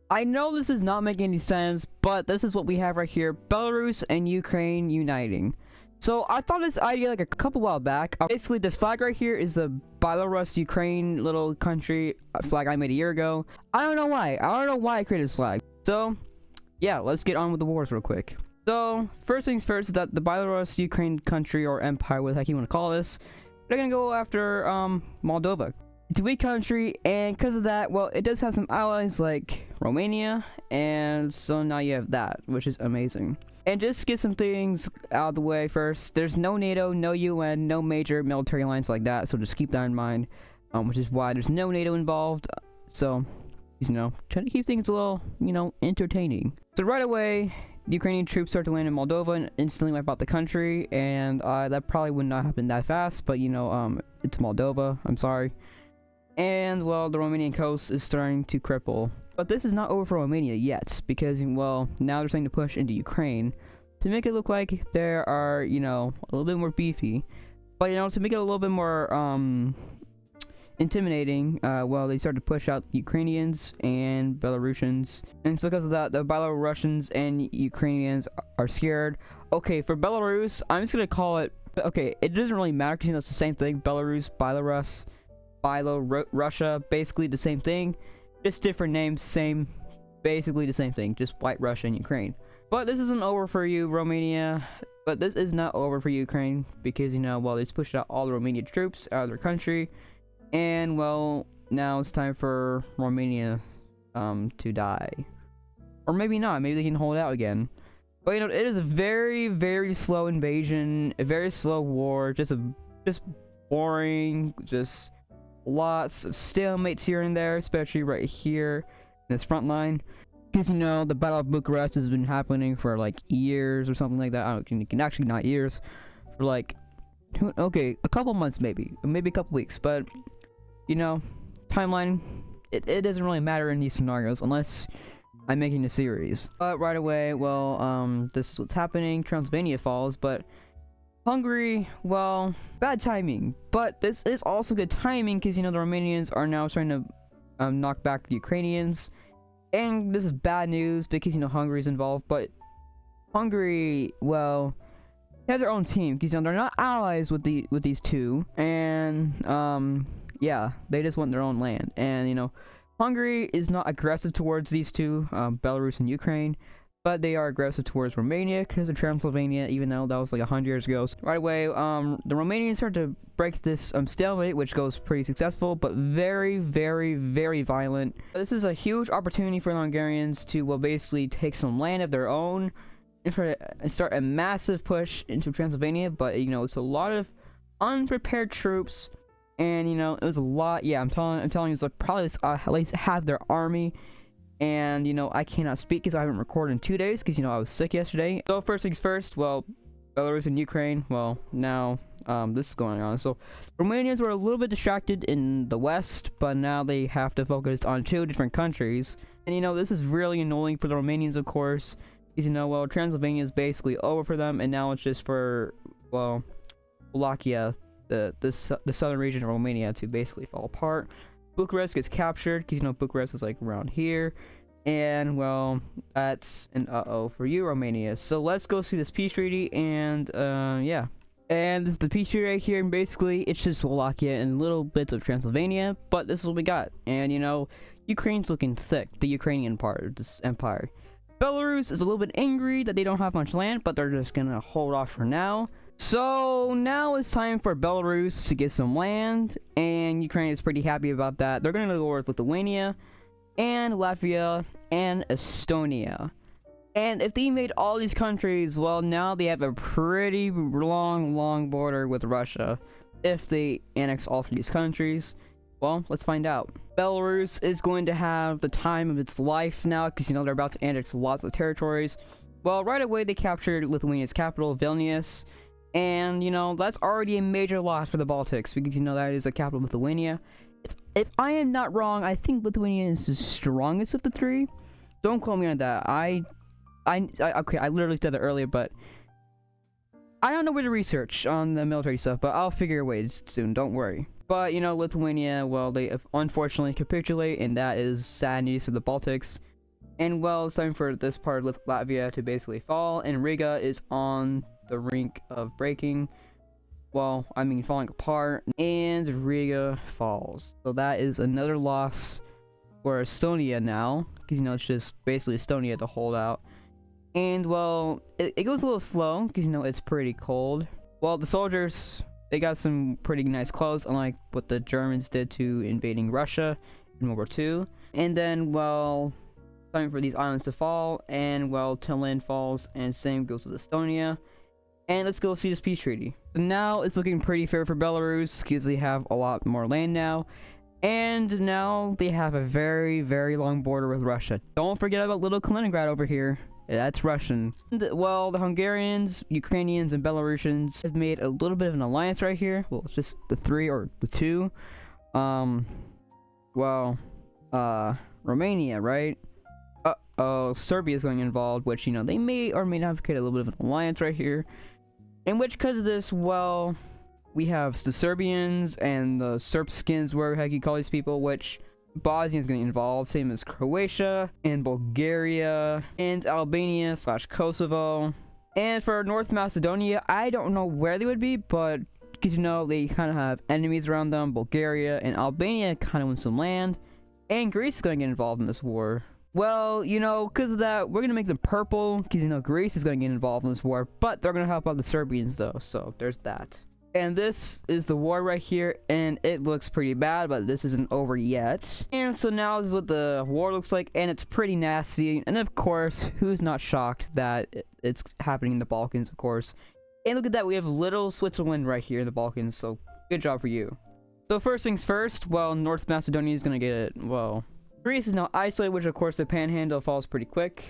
I know this is not making any sense, but this is what we have right here. Belarus and Ukraine uniting. So I thought this idea like a couple while back. Basically, this flag right here is the Belarus Ukraine little country flag I made a year ago. I don't know why. I don't know why I created this flag. So yeah, let's get on with the wars real quick. So first things first is that the Belarus Ukraine country or empire, what the heck you want to call this, they're gonna go after Moldova. It's a weak country, and because of that, well, it does have some allies like Romania, and so now you have that, which is amazing. And just to get some things out of the way first, there's no NATO, no UN, no major military alliance like that, so just keep that in mind, which is why there's no NATO involved. So, you know, trying to keep things a little, you know, entertaining. So right away, the Ukrainian troops start to land in Moldova and instantly wipe out the country, and that probably would not happen that fast, but you know, it's Moldova, I'm sorry. And well, the Romanian coast is starting to cripple. But this is not over for Romania yet, because well, now they're starting to push into Ukraine to make it look like they are, you know, a little bit more beefy. But you know, to make it a little bit more intimidating, well, they started to push out Ukrainians and Belarusians, and so because of that, the Belarusians and Ukrainians are scared. Okay, for Belarus, I'm just gonna call it. Okay, it doesn't really matter because you know it's the same thing. Belarus, Russia, basically the same thing, just different names, basically the same thing, just white Russia and Ukraine. But this isn't over for you, Romania. But this is not over for Ukraine because you know, well, they pushed out all the Romanian troops out of their country, and well, now it's time for Romania to die, or maybe not. Maybe they can hold out again. But you know, it is a very, very slow invasion, a very slow war, just boring, just lots of stalemates here and there, especially right here in this front line. Because you know, the Battle of Bucharest has been happening for like years or something like that. I don't know, actually not years, for like, okay, a couple months maybe a couple weeks. But you know, timeline, it doesn't really matter in these scenarios unless I'm making a series. But right away, well, this is what's happening. Transylvania falls, but Hungary, well, bad timing. But this is also good timing because, you know, the Romanians are now trying to knock back the Ukrainians. And this is bad news because, you know, Hungary's involved. But Hungary, well, they have their own team because, you know, they're not allies with these two. And, yeah, they just want their own land. And, you know, Hungary is not aggressive towards these two, Belarus and Ukraine. But they are aggressive towards Romania because of Transylvania, even though that was like 100 years ago. So right away, the Romanians start to break this stalemate, which goes pretty successful, but very, very, very violent. This is a huge opportunity for the Hungarians to, well, basically take some land of their own and start a massive push into Transylvania. But you know, it's a lot of unprepared troops, and you know, it was a lot. Yeah, I'm telling you, it's like probably at least half their army. And you know, I cannot speak because I haven't recorded in 2 days because you know I was sick yesterday. So first things first, well, Belarus and Ukraine, well, now this is going on. So Romanians were a little bit distracted in the west, but now they have to focus on 2 different countries. And you know, this is really annoying for the Romanians, of course, because you know, well, Transylvania is basically over for them, and now it's just for, well, Wallachia, the southern region of Romania, to basically fall apart. Bucharest gets captured because you know Bucharest is like around here, and well, that's an uh-oh for you, Romania. So let's go see this peace treaty, and yeah, and this is the peace treaty right here, and basically it's just Wallachia and little bits of Transylvania, but this is what we got. And you know, Ukraine's looking thick, the Ukrainian part of this empire. Belarus is a little bit angry that they don't have much land, but they're just gonna hold off for now. So now it's time for Belarus to get some land, and Ukraine is pretty happy about that. They're going to go with Lithuania and Latvia and Estonia. And if they made all these countries, well, now they have a pretty long border with Russia. If they annex all 3 of these countries, well, let's find out. Belarus is going to have the time of its life now because, you know, they're about to annex lots of territories. Well, right away they captured Lithuania's capital, Vilnius. And, you know, that's already a major loss for the Baltics because, you know, that is the capital of Lithuania. If I am not wrong, I think Lithuania is the strongest of the 3. Don't quote me on that. Okay, I literally said that earlier, but I don't know where to research on the military stuff, but I'll figure a way soon, don't worry. But, you know, Lithuania, well, they unfortunately capitulate, and that is sad news for the Baltics. And well, it's time for this part of Latvia to basically fall, and Riga is on the rink of breaking. Well, I mean falling apart, and Riga falls. So that is another loss for Estonia now, because it's just basically Estonia to hold out. And well, it goes a little slow, because it's pretty cold. Well, the soldiers, they got some pretty nice clothes, unlike what the Germans did to invading Russia in World War II. And then, well, time for these islands to fall, and well, Tallinn falls, and same goes with Estonia. And let's go see this peace treaty. So now it's looking pretty fair for Belarus, because they have a lot more land now. And now they have a very, very long border with Russia. Don't forget about little Kaliningrad over here. That's Russian. And, well, the Hungarians, Ukrainians, and Belarusians have made a little bit of an alliance right here. Well, it's just the three or the two. Romania, right? Serbia's going involved, which, they may or may not have created a little bit of an alliance right here. In which, because of this, well, we have the Serbians and the Serbskins, whatever the heck you call these people, which Bosnia's going to involve, same as Croatia, and Bulgaria, and Albania / Kosovo. And for North Macedonia, I don't know where they would be, but, because, they kind of have enemies around them. Bulgaria and Albania kind of want some land, and Greece is going to get involved in this war. Well, because of that, we're going to make them purple, because, Greece is going to get involved in this war, but they're going to help out the Serbians, though, so there's that. And this is the war right here, and it looks pretty bad, but this isn't over yet. And so now this is what the war looks like, and it's pretty nasty. And of course, who's not shocked that it's happening in the Balkans, of course. And look at that, we have little Switzerland right here in the Balkans, so good job for you. So first things first, well, North Macedonia is going to get, well, Greece is now isolated, which of course the Panhandle falls pretty quick.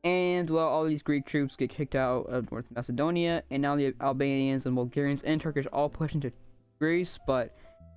And, well, all these Greek troops get kicked out of North Macedonia, and now the Albanians and Bulgarians and Turkish all push into Greece, but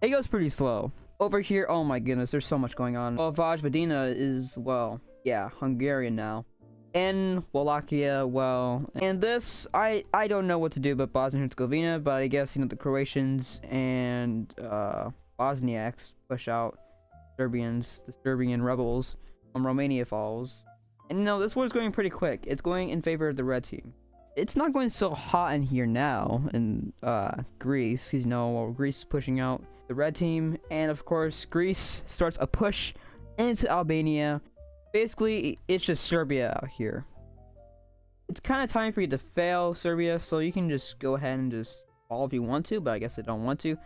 it goes pretty slow. Over here, oh my goodness, there's so much going on. Well, Vojvodina is, well, yeah, Hungarian now. And Wallachia, well, and this, I don't know what to do about Bosnia and Herzegovina, but I guess, the Croatians and Bosniaks push out Serbians, the Serbian rebels, Romania falls. And this war is going pretty quick. It's going in favor of the red team. It's not going so hot in here now in Greece. Greece is pushing out the red team. And of course, Greece starts a push into Albania. Basically, it's just Serbia out here. It's kind of time for you to fail, Serbia. So you can just go ahead and just fall if you want to. But I guess I don't want to.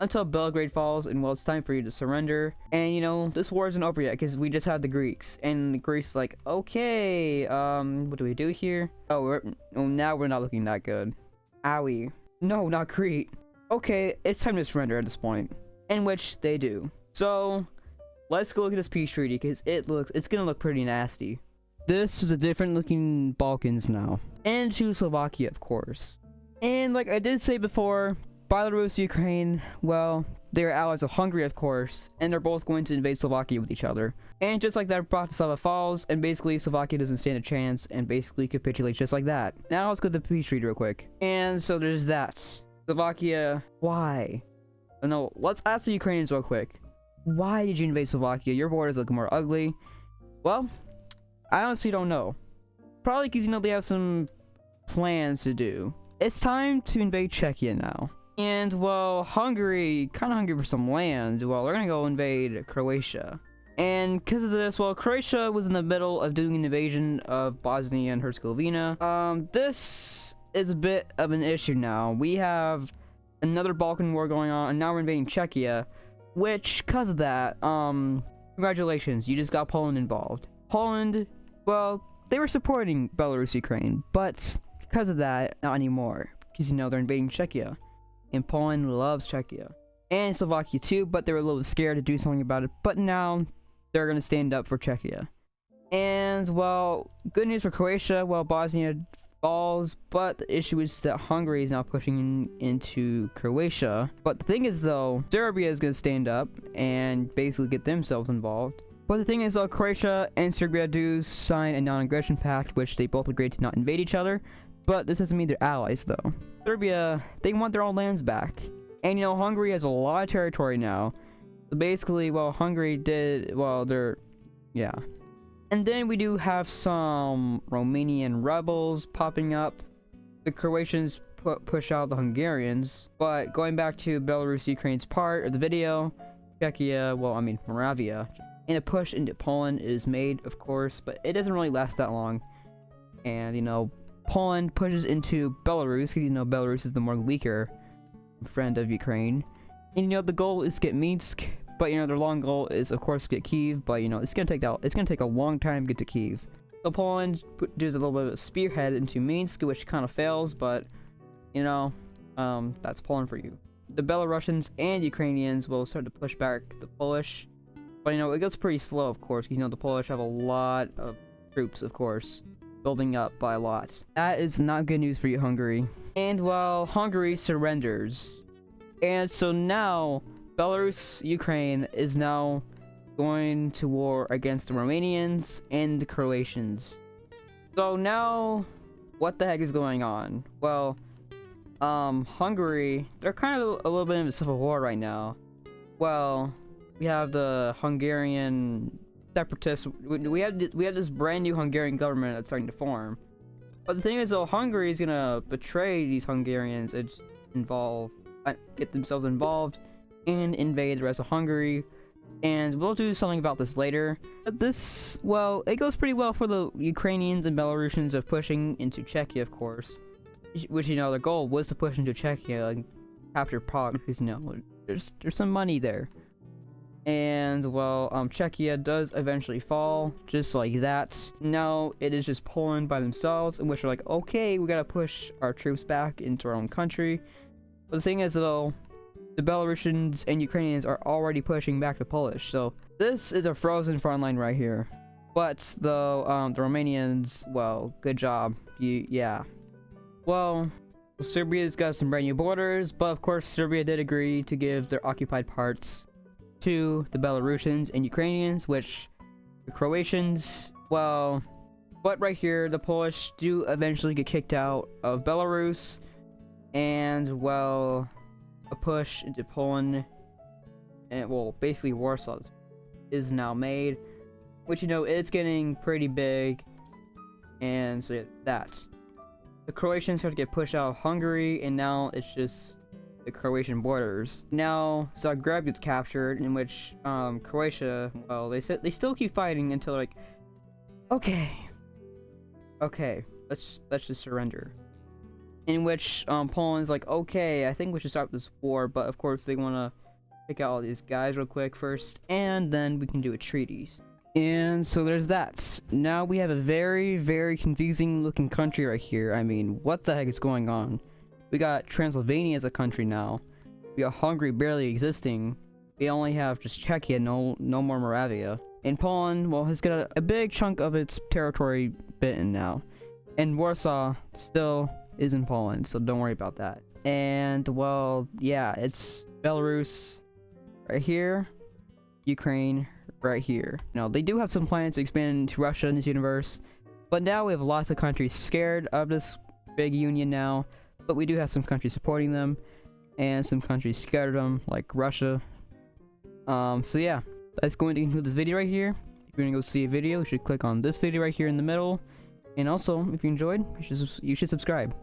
Until Belgrade falls, and well, it's time for you to surrender. And this war isn't over yet, because we just have the Greeks, and Greece is like, okay, what do we do here? Now we're not looking that good. Owie. No, not Crete. Okay, it's time to surrender at this point, in which they do. So let's go look at this peace treaty, because it's gonna look pretty nasty. This is a different looking Balkans now, and Czechoslovakia, of course. And like I did say before, Belarus, Ukraine, well, they're allies of Hungary, of course, and they're both going to invade Slovakia with each other. And just like that, Bratislava falls, and basically Slovakia doesn't stand a chance, and basically capitulates just like that. Now let's go to the peace treaty real quick. And so there's that. Slovakia, why? No, let's ask the Ukrainians real quick. Why did you invade Slovakia? Your borders look more ugly. Well, I honestly don't know. Probably because, they have some plans to do. It's time to invade Czechia now. And, well, Hungary, kind of hungry for some land. Well, they're gonna go invade Croatia. And because of this, well, Croatia was in the middle of doing an invasion of Bosnia and Herzegovina. This is a bit of an issue now. We have another Balkan war going on, and now we're invading Czechia. Which, because of that, congratulations, you just got Poland involved. Poland, well, they were supporting Belarus, Ukraine, but because of that, not anymore. Because, they're invading Czechia. And Poland loves Czechia. And Slovakia too, but they were a little scared to do something about it. But now, they're going to stand up for Czechia. And, well, good news for Croatia. Well, Bosnia falls, but the issue is that Hungary is now pushing into Croatia. But the thing is, though, Serbia is going to stand up and basically get themselves involved. But the thing is, though, Croatia and Serbia do sign a non-aggression pact, which they both agreed to not invade each other. But this doesn't mean they're allies, though. Serbia, they want their own lands back. And, Hungary has a lot of territory now. So basically, well, Hungary did, well, yeah. And then we do have some Romanian rebels popping up. The Croatians push out the Hungarians. But going back to Belarus, Ukraine's part of the video, Czechia, well, I mean Moravia, and a push into Poland is made, of course, but it doesn't really last that long. And, you know, Poland pushes into Belarus, because, you know, Belarus is the more weaker friend of Ukraine. And, you know, the goal is to get Minsk, but, you know, their long goal is, of course, to get Kyiv, but, you know, it's gonna take a long time to get to Kyiv. So Poland does a little bit of a spearhead into Minsk, which kind of fails, but, you know, that's Poland for you. The Belarusians and Ukrainians will start to push back the Polish, but, you know, it goes pretty slow, of course, because, you know, the Polish have a lot of troops, of course, building up by a lot. That is not good news for you, Hungary. And, well, Hungary surrenders. And so now, Belarus, Ukraine is now going to war against the Romanians and the Croatians. So now, what the heck is going on? Well, Hungary, they're kind of a little bit in a civil war right now. Well, we have the Hungarian separatists. We have this brand new Hungarian government that's starting to form. But the thing is, though, Hungary is gonna betray these Hungarians and get themselves involved and invade the rest of Hungary. And we'll do something about this later. But this, well, it goes pretty well for the Ukrainians and Belarusians of pushing into Czechia, of course. Which, you know, their goal was to push into Czechia and capture Prague, because, you know, there's some money there. And, well, Czechia does eventually fall, just like that. Now, it is just Poland by themselves, in which they're like, okay, we gotta push our troops back into our own country. But the thing is, though, the Belarusians and Ukrainians are already pushing back the Polish, so this is a frozen front line right here. But, though, the Romanians, well, good job. Yeah. Well, Serbia's got some brand new borders, but of course Serbia did agree to give their occupied parts to the Belarusians and Ukrainians, which the Croatians, well, but right here, the Polish do eventually get kicked out of Belarus, and, well, a push into Poland, and, well, basically Warsaw is now made, which, you know, it's getting pretty big, and so yeah, that. The Croatians start to get pushed out of Hungary, and now it's just the Croatian borders. Now Zagreb gets captured, in which Croatia, well, they still keep fighting until like, okay, let's just surrender. In which Poland's like, okay, I think we should start this war, but of course they want to pick out all these guys real quick first, and then we can do a treaty. And so there's that. Now we have a very, very confusing looking country right here. I mean, what the heck is going on? We got Transylvania as a country now. We got Hungary barely existing. We only have just Czechia, no more Moravia. And Poland, well, has got a big chunk of its territory bitten now. And Warsaw still is in Poland, so don't worry about that. And, well, yeah, it's Belarus right here, Ukraine right here. Now, they do have some plans to expand into Russia in this universe, but now we have lots of countries scared of this big union now, but we do have some countries supporting them, and some countries scared of them, like Russia. So yeah, that's going to conclude this video right here. If you're gonna go see a video, you should click on this video right here in the middle, and also, if you enjoyed, you should subscribe.